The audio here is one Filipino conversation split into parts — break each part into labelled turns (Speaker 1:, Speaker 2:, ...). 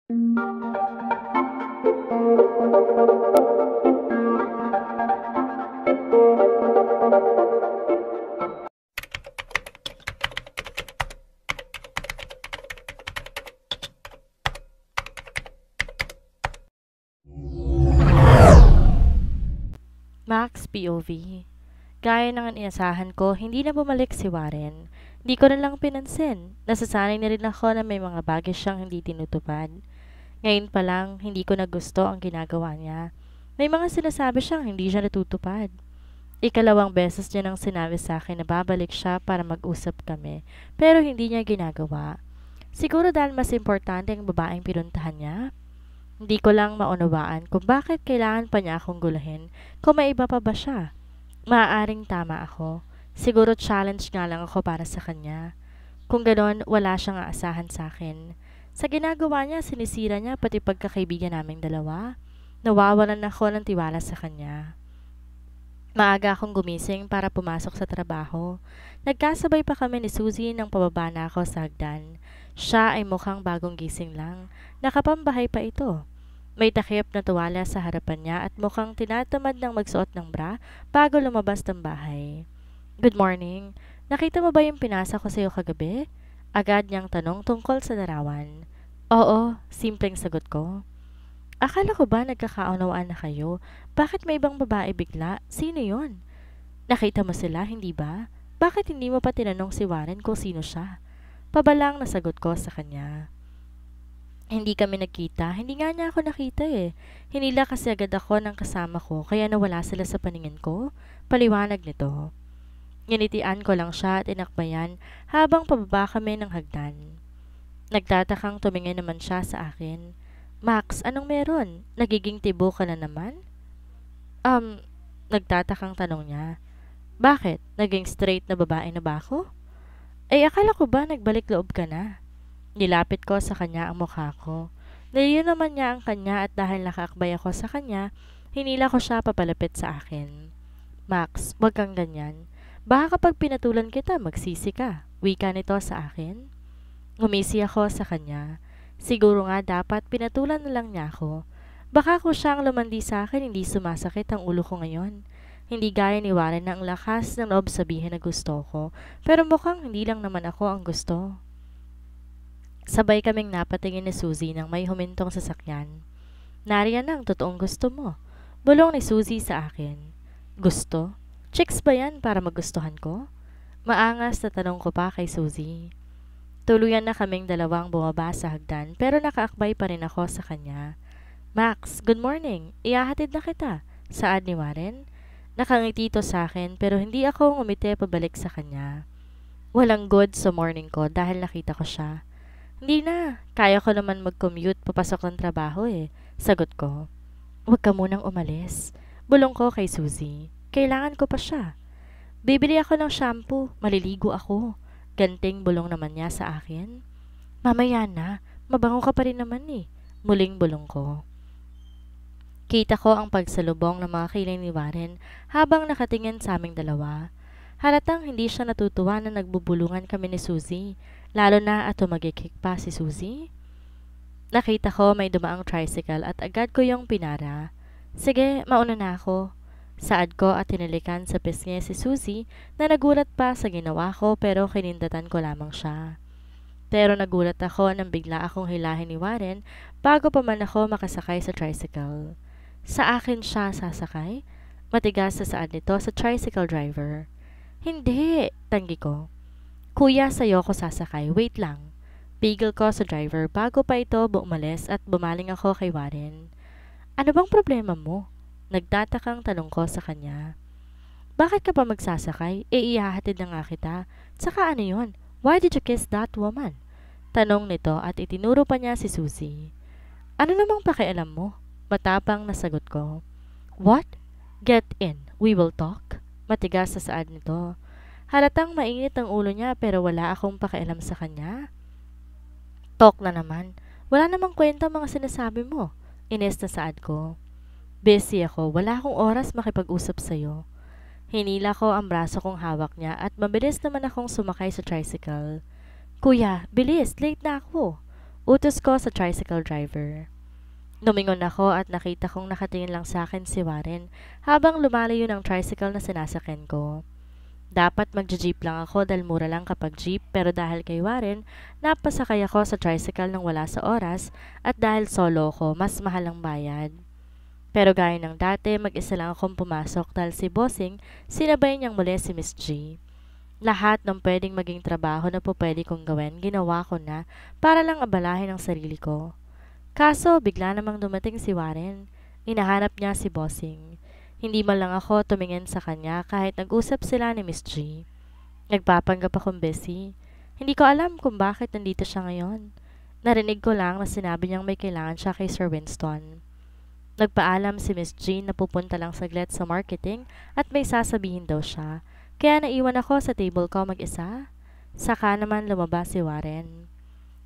Speaker 1: Max POV. Gaya ng inasahan ko, hindi na bumalik si Warren. Hindi ko na lang pinansin. Nasasanay na rin ako na may mga bagay siyang hindi tinutupad. Ngayon pa lang, hindi ko na gusto ang ginagawa niya. May mga sinasabi siyang hindi siya natutupad. Ikalawang beses niya nang sinabi sa akin na babalik siya para mag-usap kami, pero hindi niya ginagawa. Siguro dahil mas importante ang babaeng pinuntahan niya. Hindi ko lang maunawaan kung bakit kailangan pa niya akong guluhin kung may iba pa ba siya. Maaaring tama ako. Siguro challenge nga lang ako para sa kanya. Kung ganon, wala siyang aasahan sa akin. Sa ginagawa niya, sinisira niya pati pagkakaibigan naming dalawa. Nawawalan ako ng tiwala sa kanya. Maaga akong gumising para pumasok sa trabaho. Nagkasabay pa kami ni Suzy nang pababa na ako sa hagdan. Siya ay mukhang bagong gising lang. Nakapambahay pa ito. May takip na tuwala sa harapan niya at mukhang tinatamad ng magsuot ng bra bago lumabas ng bahay. Good morning. Nakita mo ba yung pinasa ko sa iyo kagabi? Agad niyang tanong tungkol sa larawan. Oo, simpleng sagot ko. Akala ko ba nagkakaunawaan na kayo? Bakit may ibang babae bigla? Sino yon? Nakita mo sila, hindi ba? Bakit hindi mo pa tinanong si Warren kung sino siya? Pabalang nasagot ko sa kanya. Hindi kami nagkita, hindi nga niya ako nakita eh. Hinila kasi agad ako ng kasama ko kaya nawala sila sa paningin ko. Paliwanag nito. Nginitian ko lang siya at inakbayan habang pababa kami ng hagdan. Nagtatakang tumingin naman siya sa akin. Max, anong meron? Nagiging tibo ka na naman? Um, Nagtatakang tanong niya. Bakit? Naging straight na babae na ba ako? Akala ko ba nagbalik loob ka na? Nilapit ko sa kanya ang mukha ko. Naliyo naman niya ang kanya at dahil nakaakbay ako sa kanya, hinila ko siya papalapit sa akin. Max, wag kang ganyan. Baka kapag pinatulan kita, magsisi ka. Wika nito sa akin. Ngumisi ako sa kanya. Siguro nga dapat pinatulan na lang niya ako. Baka kung siyang lumandi sa akin, hindi sumasakit ang ulo ko ngayon. Hindi gaya ni Warren na ang lakas ng loob sabihin na gusto ko, pero mukhang hindi lang naman ako ang gusto. Sabay kaming napatingin ni Suzy nang may humintong sasakyan. Nariyan na ang totoong gusto mo. Bulong ni Suzy sa akin. Gusto? Chicks ba yan para magustuhan ko? Maangas na tanong ko pa kay Suzy. Tuluyan na kaming dalawang bumaba sa hagdan pero nakaakbay pa rin ako sa kanya. Max, good morning. Ihahatid na kita. Saad ni Warren. Nakangiti to sa akin pero hindi ako ngumiti pabalik sa kanya. Walang good sa morning ko dahil nakita ko siya. Hindi na. Kaya ko naman mag-commute papasok ng trabaho eh. Sagot ko. Huwag ka munang umalis. Bulong ko kay Suzy. Kailangan ko pa siya. Bibili ako ng shampoo. Maliligo ako. Ganting bulong naman niya sa akin. Mamaya na. Mabango ka pa rin naman eh. Muling bulong ko. Kita ko ang pagsalubong ng mga kilay ni Warren habang nakatingin sa aming dalawa. Halatang hindi siya natutuwa na nagbubulungan kami ni Suzy. Lalo na at tumagikik pa si Suzy. Nakita ko may dumaang tricycle at agad ko yung pinara. Sige, mauna na ako. Saad ko at tinilikan sa pisngi si Suzy na nagulat pa sa ginawa ko pero kinindatan ko lamang siya. Pero nagulat ako nang bigla akong hilahin ni Warren bago pa man ako makasakay sa tricycle. Sa akin siya sasakay? Matigas sa saad nito sa tricycle driver. Hindi, tanggi ko. Kuya, sa'yo ko sasakay. Wait lang. Pigil ko sa driver bago pa ito umalis at bumaling ako kay Warren. Ano bang problema mo? Nagtatakang tanong ko sa kanya. Bakit ka pa magsasakay? Ihahatid na nga kita. Tsaka ano yun? Why did you kiss that woman? Tanong nito at itinuro pa niya si Suzy. Ano namang pakialam mo? Matapang na sagot ko. What? Get in. We will talk. Matigas sa saad nito. Halatang mainit ang ulo niya pero wala akong pakialam sa kanya. Talk na naman. Wala namang kwenta mga sinasabi mo. Ines na saad ko. Busy ako. Wala akong oras makipag-usap sa'yo. Hinila ko ang braso kong hawak niya at mabilis naman akong sumakay sa tricycle. Kuya, bilis. Late na ako. Utos ko sa tricycle driver. Lumingon ako at nakita kong nakatingin lang sa akin si Warren habang lumalayo ng tricycle na sinasakyan ko. Dapat magja-jeep lang ako dahil mura lang kapag jeep pero dahil kay Warren, napasakay ako sa tricycle nang wala sa oras at dahil solo ko, mas mahal ang bayad. Pero gaya ng dati, mag-isa lang akong pumasok dahil si Bossing sinabay niyang muli si Miss G. Lahat ng pwedeng maging trabaho na po pwede kong gawin, ginawa ko na para lang abalahin ang sarili ko. Kaso, bigla namang dumating si Warren. Hinahanap niya si Bossing. Hindi man lang ako tumingin sa kanya kahit nag-usap sila ni Miss G. Nagpapanggap akong busy. Hindi ko alam kung bakit nandito siya ngayon. Narinig ko lang na sinabi niyang may kailangan siya kay Sir Winston. Nagpaalam si Miss G na pupunta lang saglit sa marketing at may sasabihin daw siya. Kaya naiwan ako sa table ko mag-isa. Saka naman lumabas si Warren.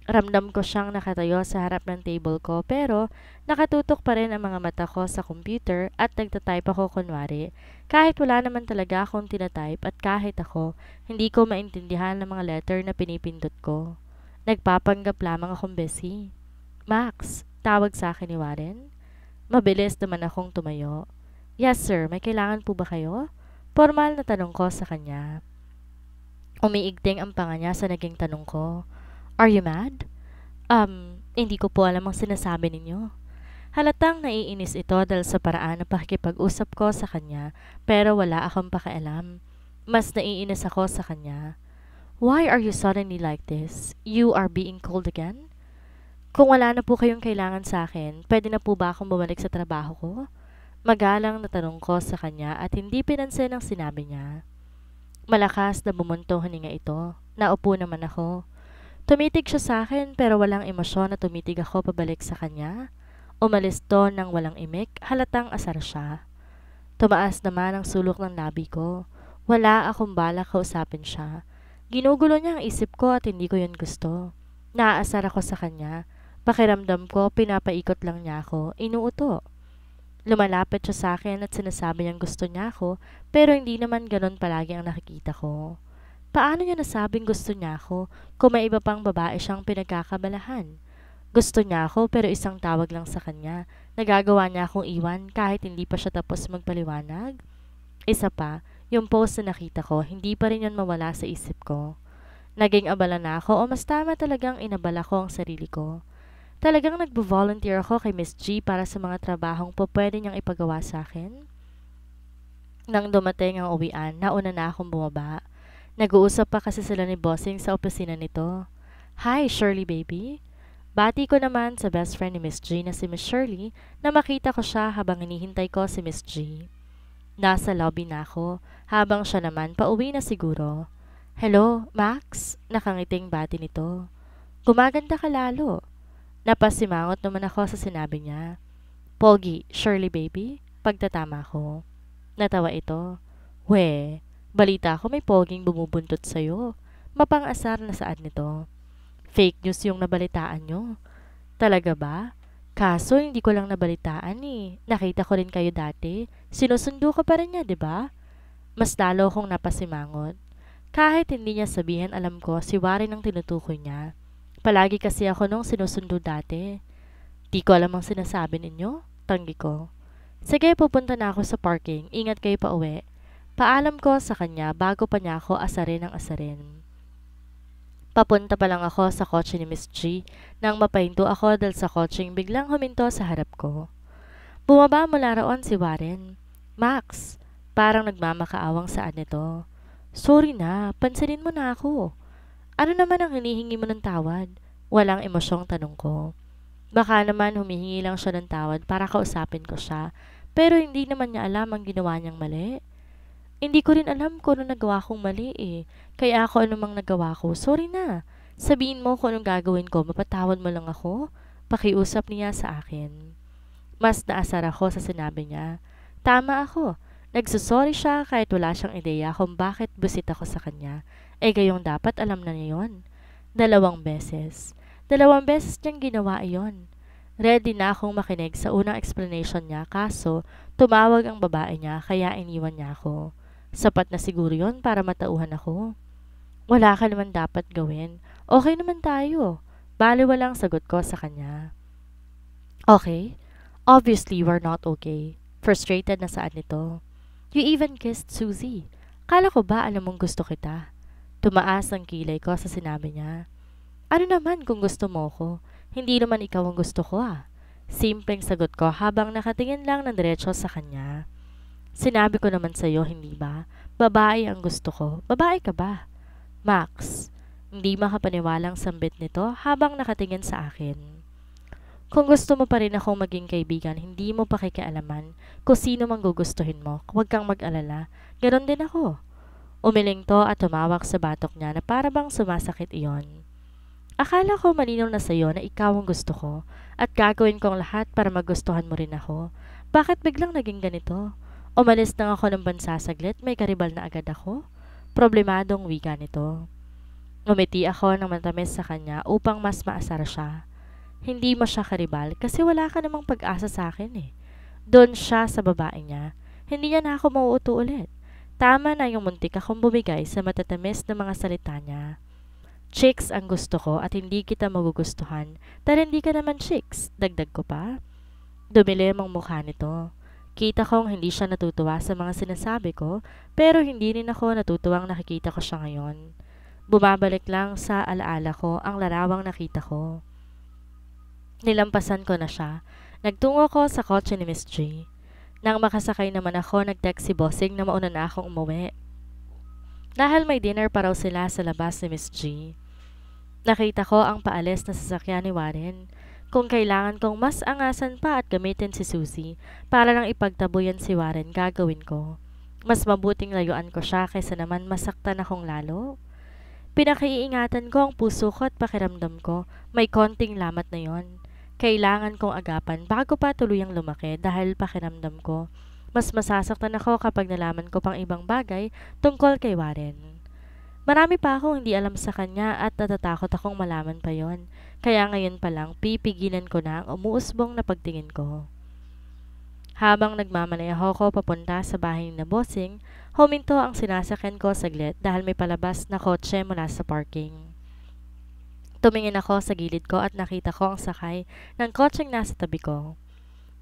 Speaker 1: Ramdam ko siyang nakatayo sa harap ng table ko pero nakatutok pa rin ang mga mata ko sa computer at nagtatype ako kunwari. Kahit wala naman talaga akong tinatype at kahit ako, hindi ko maintindihan ng mga letter na pinipindot ko. Nagpapanggap lamang akong busy. Max, tawag sa akin ni Warren. Mabilis naman akong tumayo. Yes sir, may kailangan po ba kayo? Formal na tanong ko sa kanya. Umiigting ang panga niya sa naging tanong ko. Are you mad? Hindi ko po alam ang sinasabi ninyo. Halatang naiinis ito dahil sa paraan ng pakikipag-usap ko sa kanya pero wala akong pakialam. Mas naiinis ako sa kanya. Why are you suddenly like this? You are being cold again? Kung wala na po kayong kailangan sa akin, pwede na po ba akong bumalik sa trabaho ko? Magalang na tanong ko sa kanya at hindi pinansin ang sinabi niya. Malakas na bumuntong hininga ito. Naupo naman ako. Tumitig siya sa akin pero walang emosyon na tumitig ako pabalik sa kanya. Umalis to nang walang imik, halatang asar siya. Tumaas naman ang sulok ng labi ko. Wala akong balak kausapin siya. Ginugulo niya ang isip ko at hindi ko yun gusto. Naaasar ako sa kanya. Pakiramdam ko, pinapaikot lang niya ako, inuuto. Lumalapit siya sa akin at sinasabi niyang gusto niya ako pero hindi naman ganon palagi ang nakikita ko. Paano niya nasabing gusto niya ako kung may iba pang babae siyang pinagkakabalahan? Gusto niya ako pero isang tawag lang sa kanya. Nagagawa niya akong iwan kahit hindi pa siya tapos magpaliwanag? Isa pa, yung post na nakita ko, hindi pa rin yun mawala sa isip ko. Naging abala na ako o mas tama talagang inabala ko ang sarili ko. Talagang nagbo-volunteer ako kay Miss G para sa mga trabahong po pwede niyang ipagawa sa akin. Nang dumating ang uwian, nauna na akong bumaba. Nag-uusap pa kasi sila ni Bossing sa opisina nito. Hi, Shirley baby. Bati ko naman sa best friend ni Miss G na si Miss Shirley na makita ko siya habang hinihintay ko si Miss G. Nasa lobby na ako, habang siya naman pauwi na siguro. Hello, Max? Nakangiting bati nito. Gumaganda ka lalo. Napasimangot naman ako sa sinabi niya. Pogi, Shirley baby? Pagtatama ko. Natawa ito. We, balita ko may poging bumubuntot sa'yo. Mapang-asar na saan nito. Fake news yung nabalitaan nyo. Talaga ba? Kaso hindi ko lang nabalitaan eh. Nakita ko rin kayo dati. Sinusundo ka pa rin niya, di ba? Mas lalo akong napasimangot. Kahit hindi niya sabihin, alam ko si Warren ang tinutukoy niya. Palagi kasi ako nung sinusundo dati. Di ko alam ang sinasabi ninyo. Tanggi ko. Sige, pupunta na ako sa parking. Ingat kayo pa uwi. Paalam ko sa kanya bago pa niya ako asarin ang asarin. Papunta pa lang ako sa kotse ni Miss G nang mapahinto ako dahil sa kotseng biglang huminto sa harap ko. Bumaba mula roon si Warren. Max, parang nagmamakaawang saan nito. Sorry na, pansinin mo na ako. Ano naman ang hinihingi mo ng tawad? Walang emosyong tanong ko. Baka naman humihingi lang siya ng tawad para kausapin ko siya, pero hindi naman niya alam ang ginawa niyang mali. Hindi ko rin alam kung ano nagawa kong mali eh. Kaya ako anumang nagawa ko, sorry na. Sabihin mo kung anong gagawin ko, mapatawad mo lang ako. Pakiusap niya sa akin. Mas naasar ako sa sinabi niya. Tama ako. Nagsusorry siya kahit wala siyang ideya kung bakit busit ako sa kanya. Eh gayong dapat alam na niya yun. 2 beses. 2 beses niyang ginawa iyon. Ready na akong makinig sa unang explanation niya kaso tumawag ang babae niya kaya iniwan niya ako. Sapat na siguro yon para matauhan ako. Wala ka naman dapat gawin. Okay naman tayo. baliwalang sagot ko sa kanya. Okay, obviously we're not okay. Frustrated na saan nito. You even kissed Susie. Kala ko ba alam mong gusto kita? Tumaas ang kilay ko sa sinabi niya. Ano naman kung gusto mo ko? Hindi naman ikaw ang gusto ko ah. Simpleng sagot ko habang nakatingin lang ng diretso sa kanya. Sinabi ko naman sa'yo, hindi ba? Babae ang gusto ko. Babae ka ba? Max, hindi makapaniwalang sambit nito habang nakatingin sa akin. Kung gusto mo pa rin akong maging kaibigan, hindi mo pakikialaman kung sino mang gugustuhin mo. Huwag kang mag-alala. Ganon din ako. Umiling to at tumawak sa batok niya na para bang sumasakit iyon. Akala ko malinaw na sa'yo na ikaw ang gusto ko at gagawin kong lahat para magustuhan mo rin ako. Bakit biglang naging ganito? Umalis lang ako ng bansa saglit, may karibal na agad ako? Problemadong wika nito. Ngumiti ako ng matamis sa kanya upang mas maasar siya. Hindi mo siya karibal kasi wala ka namang pag-asa sa akin eh. Doon siya sa babae niya. Hindi niya na ako mauuto ulit. Tama na yung muntik akong bumigay sa matatamis na mga salita niya. Chicks ang gusto ko at hindi kita magugustuhan dahil hindi ka naman chicks, dagdag ko pa. Dumilim ang mukha nito. Kita kong hindi siya natutuwa sa mga sinasabi ko pero hindi rin ako natutuwang nakikita ko siya ngayon. Bumabalik lang sa alaala ko ang larawang nakita ko. Nilampasan ko na siya. Nagtungo ko sa kotse ni Miss G. Nang makasakay naman ako, nag-text si Bossing na mauna na akong umuwi. Dahil may dinner pa raw sila sa labas ni Miss G. Nakita ko ang paalis na sasakyan ni Warren. Kung kailangan kong mas angasan pa at gamitin si Susie para lang ipagtabuyan si Warren, gagawin ko. Mas mabuting layuan ko siya kaysa naman masaktan akong lalo. Pinakiingatan ko ang puso ko at pakiramdam ko, may konting lamat na yon. Kailangan kong agapan bago pa tuluyang lumaki dahil pakiramdam ko. Mas masasaktan ako kapag nalaman ko pang ibang bagay tungkol kay Warren. Marami pa akong hindi alam sa kanya at natatakot akong malaman pa yon. Kaya ngayon pa lang pipigilan ko na ang umuusbong na pagtingin ko. Habang nagmamaneho ko papunta sa bahay ni Bossing, huminto ang sinasakyan ko saglit dahil may palabas na kotse mula sa parking. Tumingin ako sa gilid ko at nakita ko ang sakay ng kotseng nasa tabi ko.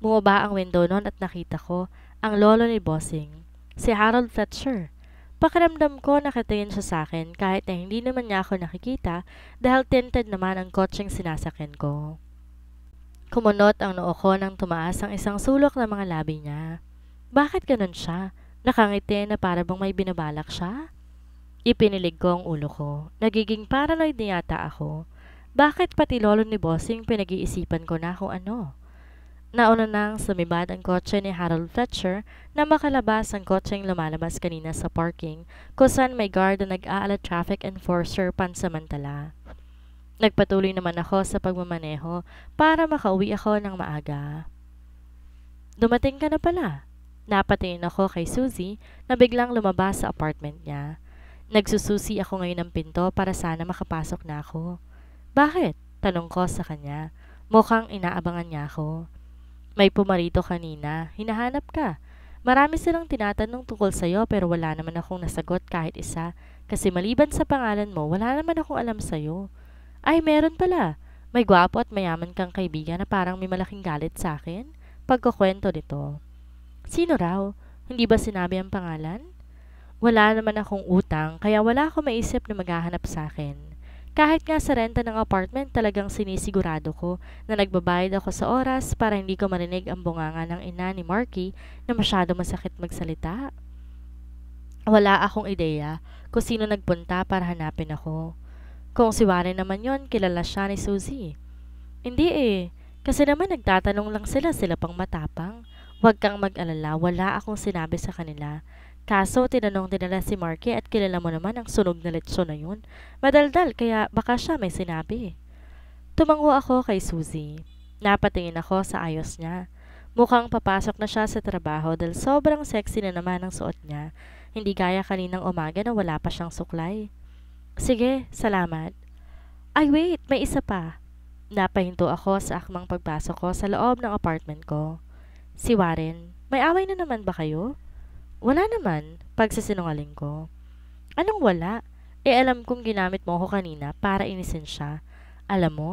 Speaker 1: Bumaba ang window noon at nakita ko ang lolo ni Bossing, si Harold Fletcher. Pakiramdam ko nakatingin siya sa akin kahit na hindi naman niya ako nakikita dahil tinted naman ang kotseng sinasakyan ko. Kumunot ang noo ko nang tumaas ang isang sulok ng mga labi niya. Bakit ganun siya? Nakangiti na para bang may binabalak siya? Ipinilig ko ang ulo ko. Nagiging paranoid na yata ako. Bakit pati lolo ni Bossing pinag-iisipan ko na kung ano? Nauna nang sumibad ang kotse ni Harold Fletcher na makalabas ang kotseng lumalabas kanina sa parking kung saan may guard na nag-aala traffic enforcer pansamantala. Nagpatuloy naman ako sa pagmamaneho para makauwi ako ng maaga. Dumating ka na pala. Napatingin ako kay Susie na biglang lumabas sa apartment niya. Nagsususi ako ngayon ng pinto para sana makapasok na ako. Bakit? Tanong ko sa kanya. Mukhang inaabangan niya ako. May pumarito kanina, hinahanap ka. Marami silang tinatanong tungkol sa'yo pero wala naman akong nasagot kahit isa kasi maliban sa pangalan mo, wala naman akong alam sa'yo. Ay, meron pala. May gwapo at mayaman kang kaibigan na parang may malaking galit sa akin. Pagkukwento nito. Sino raw? Hindi ba sinabi ang pangalan? Wala naman akong utang kaya wala akong maisip na maghahanap sa akin. Kahit nga sa renta ng apartment talagang sinisigurado ko na nagbabayad ako sa oras para hindi ko marinig ang bunganga ng ina ni Marky na masyado masakit magsalita. Wala akong ideya kung sino nagpunta para hanapin ako. Kung si Warren naman yon, kilala siya ni Susie. Hindi eh, kasi naman nagtatanong lang sila pang matapang. Huwag kang mag-alala, wala akong sinabi sa kanila. Kaso tinanong dinala si Marky at kilala mo naman ang sunog na lechon na yun. Madaldal kaya baka siya may sinabi. Tumango ako kay Susie. Napatingin ako sa ayos niya. Mukhang papasok na siya sa trabaho dahil sobrang sexy na naman ang suot niya. Hindi gaya kaninang umaga na wala pa siyang suklay. Sige, salamat. Ay wait, may isa pa. Napahinto ako sa akmang pagpasok ko sa loob ng apartment ko. Si Warren, may away na naman ba kayo? Wala naman, pagsisinungaling ko. Anong wala? Alam kong ginamit mo ako kanina para inisin siya. Alam mo,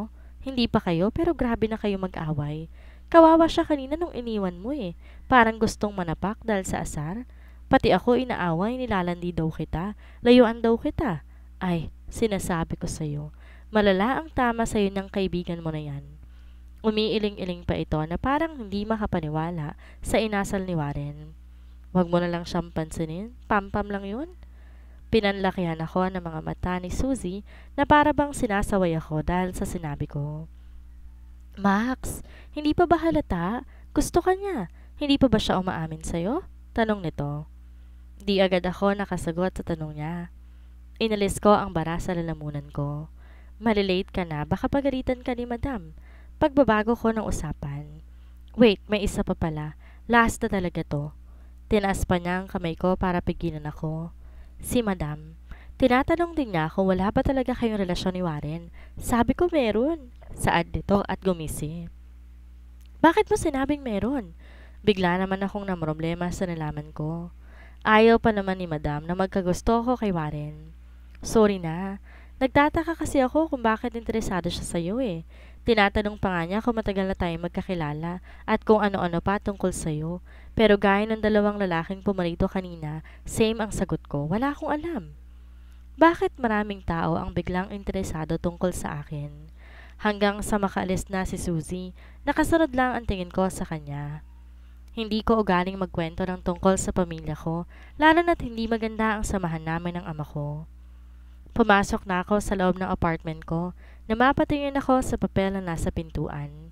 Speaker 1: Hindi pa kayo pero grabe na kayo mag-away. Kawawa siya kanina nung iniwan mo eh. Parang gustong manapak dahil sa asar. Pati ako inaaway, nilalandi daw kita. Layuan daw kita. Ay, sinasabi ko sa'yo. Malala ang tama sa'yo ng kaibigan mo na yan. Umiiling-iling pa ito na parang hindi makapaniwala sa inasal ni Warren. Huwag mo na lang siyang pansinin, pampam lang yun. Pinanlakihan ako ng mga mata ni Suzy na para bang sinasaway ako dahil sa sinabi ko. Max, hindi pa ba halata? Gusto ka niya. Hindi pa ba siya umaamin sa'yo? Tanong nito. Di agad ako nakasagot sa tanong niya. Inalis ko ang bara sa lalamunan ko. Malilate ka na, baka pagalitan ka ni Madam. Pagbabago ko ng usapan. Wait, may isa pa pala. Last na talaga to. Tinaas pa niya ang kamay ko para pigilan ako. Si Madam. Tinatanong din niya kung wala pa talaga kayong relasyon ni Warren. Sabi ko meron. Saad nito at gumisi. Bakit mo sinabing meron? Bigla naman akong namroblema sa nalaman ko. Ayaw pa naman ni Madam na magkagusto ko kay Warren. Sorry na. Nagtataka kasi ako kung bakit interesado siya sa'yo eh. Tinatanong pa nga niya kung matagal na tayong magkakilala at kung ano-ano pa tungkol sa'yo. Pero gaya ng dalawang lalaking pumarito kanina, same ang sagot ko. Wala akong alam. Bakit maraming tao ang biglang interesado tungkol sa akin? Hanggang sa makaalis na si Suzy, nakasunod lang ang tingin ko sa kanya. Hindi ko ugaling magkwento ng tungkol sa pamilya ko, lalo na't hindi maganda ang samahan namin ng ama ko. Pumasok na ako sa loob ng apartment ko na mapatingin ako sa papel na nasa pintuan.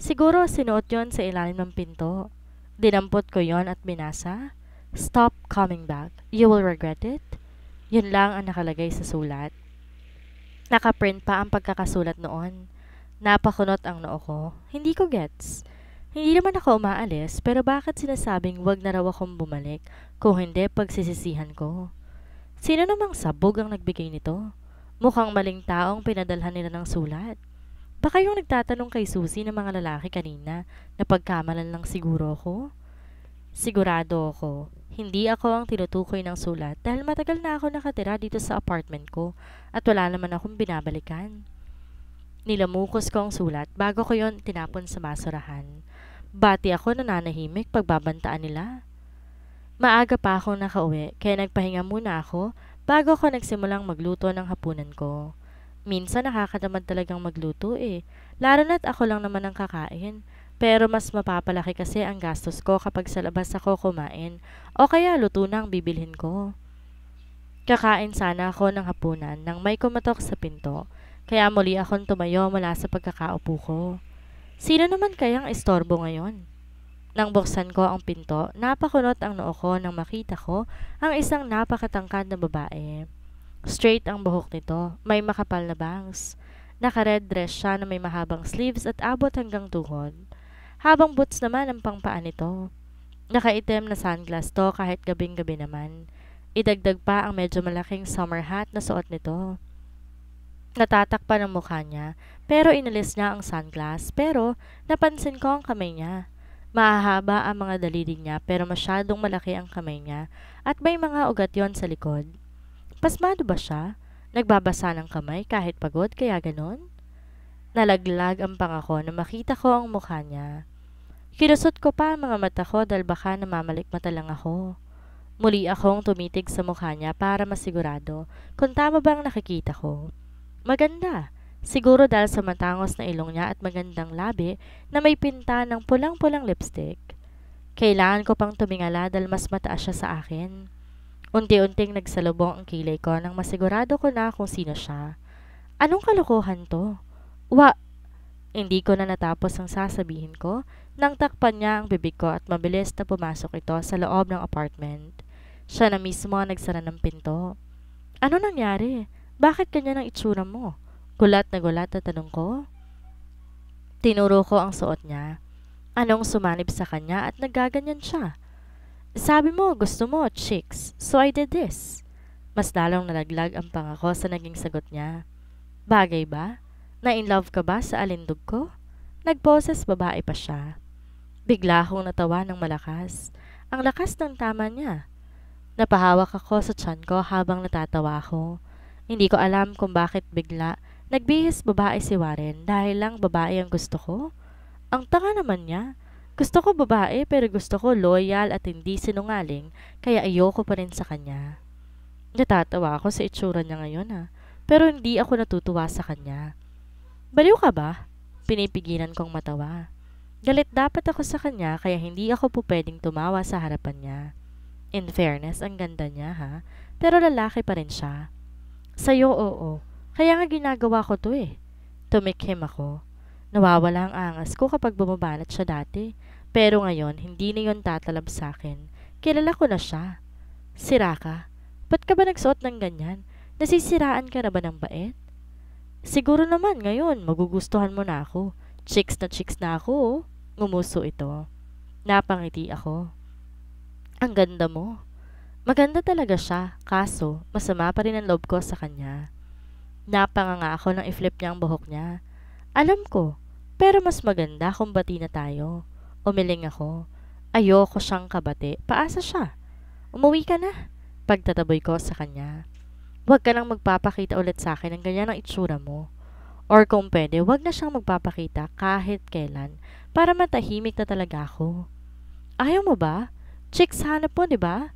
Speaker 1: Siguro sinuot yon sa ilalim ng pinto. Dinampot ko yon at binasa. Stop coming back. You will regret it. Yun lang ang nakalagay sa sulat. Nakaprint pa ang pagkakasulat noon. Napakunot ang noo ko. Hindi ko gets. Hindi naman ako umaalis pero bakit sinasabing wag na raw akong bumalik kung hindi pagsisisihan ko? Sino namang sabog ang nagbigay nito? Mukhang maling taong pinadalhan nila ng sulat. Baka yung nagtatanong kay Suzy ng mga lalaki kanina na pagkamalan lang siguro ako? Sigurado ako, hindi ako ang tinutukoy ng sulat dahil matagal na ako nakatira dito sa apartment ko at wala naman akong binabalikan. Nilamukos ko ang sulat bago ko yon tinapon sa basurahan. Bati ako nananahimik pagbabantaan nila. Maaga pa akong nakauwi kaya nagpahinga muna ako bago ko nagsimulang magluto ng hapunan ko. Minsan nakakatamad talagang magluto eh, lalo na't ako lang naman ang kakain. Pero mas mapapalaki kasi ang gastos ko kapag sa labas ako kumain o kaya luto na ang bibilhin ko. Kakain sana ako ng hapunan nang may kumatok sa pinto, kaya muli akong tumayo mula sa pagkakaupo ko. Sino naman kayang istorbo ngayon? Nang buksan ko ang pinto, napakunot ang noo ko nang makita ko ang isang napakatangkad na babae. Straight ang buhok nito, may makapal na bangs. Naka-red dress siya na may mahabang sleeves at abot hanggang tuhod. Habang boots naman ang pangpaa nito. Nakaitim na sunglass to kahit gabing-gabi naman. Idagdag pa ang medyo malaking summer hat na suot nito. Natatakpan ang mukha niya, pero inalis niya ang sunglass, pero napansin ko ang kamay niya. Mahahaba ang mga daliri niya pero masyadong malaki ang kamay niya at may mga ugat yon sa likod. Pasmado ba siya? Nagbabasa ng kamay kahit pagod kaya ganon? Nalaglag ang pangako na makita ko ang mukha niya. Kinusot ko pa ang mga mata ko dahil baka namamalikmata lang ako. Muli akong tumitig sa mukha niya para masigurado kung tama bang nakikita ko. Maganda. Siguro dahil sa matangos na ilong niya at magandang labi na may pinta ng pulang-pulang lipstick. Kailangan ko pang tumingala dahil mas mataas siya sa akin. Unti-unting nagsalubong ang kilay ko nang masigurado ko na kung sino siya. Anong kalokohan to? Hindi ko na natapos ang sasabihin ko nang takpan niya ang bibig ko at mabilis na pumasok ito sa loob ng apartment. Siya na mismo ang nagsara ng pinto. Ano nangyari? Bakit ganyan ang itsura mo? Gulat na tanong ko. Tinuro ko ang suot niya. Anong sumanib sa kanya at nagaganyan siya? Sabi mo, gusto mo, chicks, so I did this. Mas lalong nalaglag ang pangako sa naging sagot niya. Bagay ba? Na-in love ka ba sa alindog ko? Nagposes babae pa siya. Bigla akong natawa ng malakas. Ang lakas ng tama niya. Napahawak ako sa tiyan ko habang natatawa ako. Hindi ko alam kung bakit bigla Nagbihis babae si Warren dahil lang babae ang gusto ko? Ang tanga naman niya. Gusto ko babae pero gusto ko loyal at hindi sinungaling kaya ayoko pa rin sa kanya. Natatawa ako sa itsura niya ngayon pero hindi ako natutuwa sa kanya. Baliw ka ba? Pinipigilan kong matawa. Galit dapat ako sa kanya kaya hindi ako po pwedeng tumawa sa harapan niya. In fairness, ang ganda niya pero lalaki pa rin siya. Sa'yo oo, kaya nga ginagawa ko to Tumikhim ako. Nawawala ang angas ko kapag bumabanat siya dati. Pero ngayon, hindi na yun tatalab sa akin. Kilala ko na siya. Sira ka? Ba't ka ba nagsuot ng ganyan? Nasisiraan ka na ba ng bait? Siguro naman ngayon, magugustuhan mo na ako. Chicks na ako. Ngumuso ito. Napangiti ako. Ang ganda mo. Maganda talaga siya, kaso masama pa rin ang loob ko sa kanya. Napanganga ako nang i-flip niya ang buhok niya. Alam ko, pero mas maganda kung bati na tayo. Umiling ako. Ayoko siyang kabati. Paasa siya. Umuwi ka na. Pagtataboy ko sa kanya. Huwag ka nang magpapakita ulit sa akin ng ganyan ang itsura mo. Or kung pwede, huwag na siyang magpapakita kahit kailan para matahimik na talaga ako. Ayaw mo ba? Chicks hanap mo, di ba?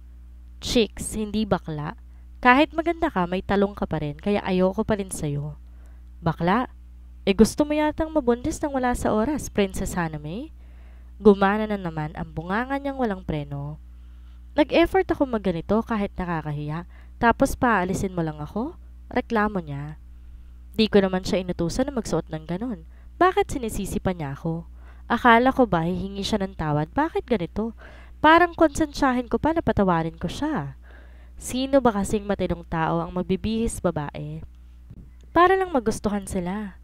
Speaker 1: Chicks, hindi bakla. Kahit maganda ka, may talong ka pa rin, kaya ayoko pa rin sa'yo. Bakla? Gusto mo yatang mabuntis nang wala sa oras, Princess Haname? Gumana na naman ang bunganga niyang walang preno. Nag-effort ako magganito kahit nakakahiya, tapos paalisin mo lang ako? Reklamo niya. Di ko naman siya inutusan na magsuot ng ganon. Bakit sinisisi pa niya ako? Akala ko ba hihingi siya ng tawad? Bakit ganito? Parang konsensyahin ko pa na patawarin ko siya. Sino ba kasing matinong tao ang magbibihis babae? Para lang magustuhan sila.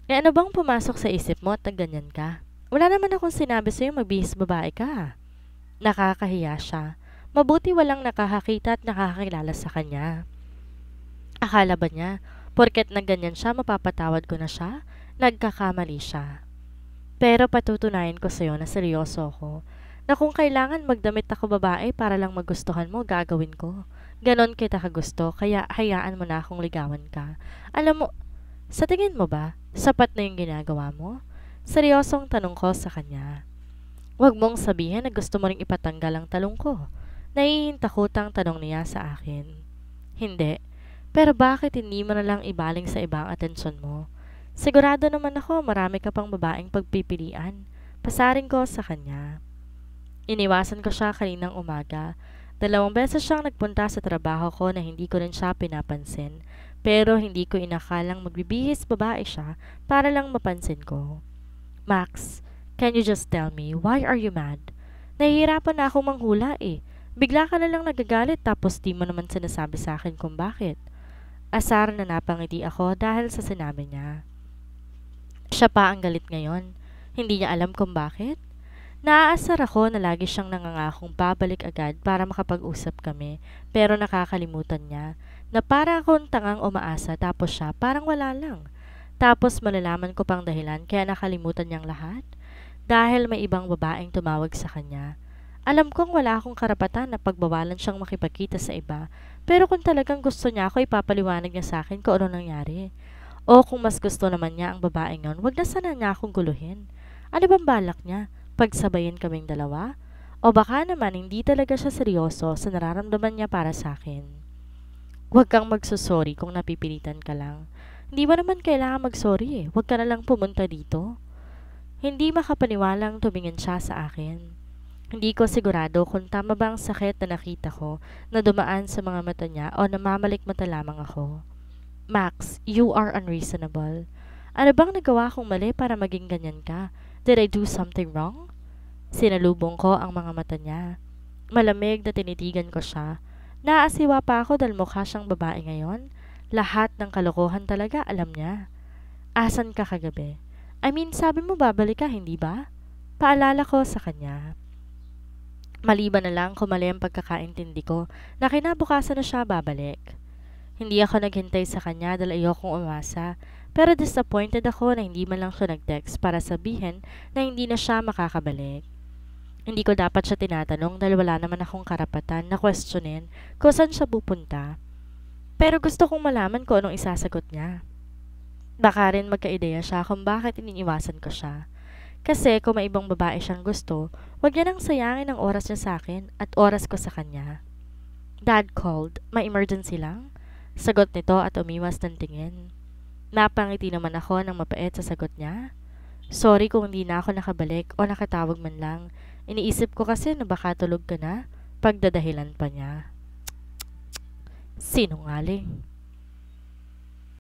Speaker 1: Ano bang pumasok sa isip mo at ganyan ka? Wala naman akong sinabi sa'yo magbihis babae ka. Nakakahiya siya. Mabuti walang nakakakita at nakakakilala sa kanya. Akala ba niya, porket nagganyan siya mapapatawad ko na siya? Nagkakamali siya. Pero patutunayan ko sa'yo na seryoso ako. Na kung kailangan magdamit ako babae para lang magustuhan mo, gagawin ko. Ganon kita kagusto, kaya hayaan mo na akong ligawan ka. Alam mo, sa tingin mo ba, sapat na yung ginagawa mo? Seryosong tanong ko sa kanya. Huwag mong sabihin na gusto mo ring ipatanggal ang talong ko. Naihintakotang tanong niya sa akin. Hindi. Pero bakit hindi mo na lang ibaling sa ibang atensyon mo? Sigurado naman ako marami ka pang babaeng pagpipilian. Pasaring ko sa kanya. Iniwasan ko siya kaninang umaga. 2 beses siyang nagpunta sa trabaho ko na hindi ko rin siya pinapansin. Pero hindi ko inakalang magbibihis babae siya para lang mapansin ko. Max, can you just tell me, why are you mad? Nahihirapan na akong manghula Bigla ka na lang nagagalit tapos di mo naman sinasabi sa akin kung bakit. Asar na napangiti ako dahil sa sinabi niya. Siya pa ang galit ngayon. Hindi niya alam kung bakit. Naaasar ako na lagi siyang nangangakong babalik agad para makapag-usap kami pero nakakalimutan niya na para akong tangang umaasa tapos siya parang wala lang. Tapos malalaman ko pang dahilan kaya nakalimutan niyang lahat dahil may ibang babaeng tumawag sa kanya. Alam kong wala akong karapatan na pagbawalan siyang makipagkita sa iba pero kung talagang gusto niya ako ipapaliwanag niya sa akin kung ano nangyari. O kung mas gusto naman niya ang babaeng yon, wag na sana niya akong guluhin. Ano bang balak niya? Pagsabayin kaming dalawa? O baka naman hindi talaga siya seryoso sa nararamdaman niya para sa akin. Huwag kang magsusorry kung napipilitan ka lang. Hindi mo naman kailangan magsorry Huwag ka na lang pumunta dito. Hindi makapaniwalang tumingin siya sa akin. Hindi ko sigurado kung tama ba ang sakit na nakita ko na dumaan sa mga mata niya o namamalikmata lamang ako. Max, you are unreasonable. Ano bang nagawa kong mali para maging ganyan ka? Did I do something wrong? Sinalubong ko ang mga mata niya. Malamig na tinitigan ko siya. Naasiwa pa ako dahil mukha siyang babae ngayon. Lahat ng kalokohan talaga alam niya. Asan ka kagabi? I mean, sabi mo babalik ka, hindi ba? Paalala ko sa kanya. Maliban na lang kung mali ang pagkakaintindi ko na kinabukasan na siya babalik. Hindi ako naghintay sa kanya dahil ayokong umasa, pero disappointed ako na hindi man lang siya nag-text para sabihin na hindi na siya makakabalik. Hindi ko dapat siya tinatanong dahil wala naman akong karapatan na questionin kung saan siya pupunta. Pero gusto kong malaman kung anong isasagot niya. Baka rin magkaideya siya kung bakit iniiwasan ko siya. Kasi kung may ibang babae siyang gusto, wag niya nang sayangin ang oras niya sa akin at oras ko sa kanya. Dad called. May emergency lang? Sagot nito at umiwas ng tingin. Napangiti naman ako ng mapait sa sagot niya. Sorry kung hindi na ako nakabalik o nakatawag man lang. Iniisip ko kasi na baka tulog ka na. Pagdadahilan pa niya. Sinungaling.